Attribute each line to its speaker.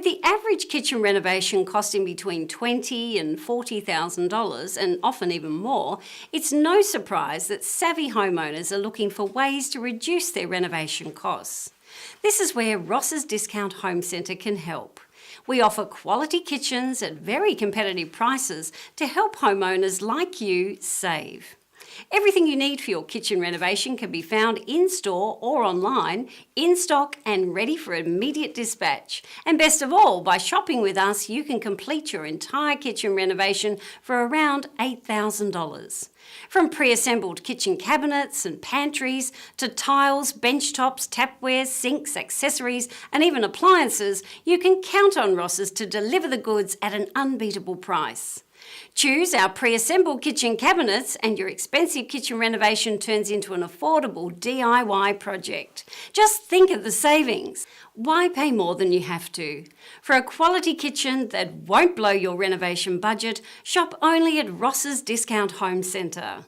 Speaker 1: With the average kitchen renovation costing between $20,000 and $40,000, and often even more, it's no surprise that savvy homeowners are looking for ways to reduce their renovation costs. This is where Ross's Discount Home Centre can help. We offer quality kitchens at very competitive prices to help homeowners like you save. Everything you need for your kitchen renovation can be found in-store or online, in stock and ready for immediate dispatch. And best of all, by shopping with us, you can complete your entire kitchen renovation for around $8,000. From pre-assembled kitchen cabinets and pantries to tiles, benchtops, tapware, sinks, accessories and even appliances, you can count on Ross's to deliver the goods at an unbeatable price. Choose our pre-assembled kitchen cabinets and your expensive kitchen renovation turns into an affordable DIY project. Just think of the savings. Why pay more than you have to? For a quality kitchen that won't blow your renovation budget, shop only at Ross's Discount Home Centre.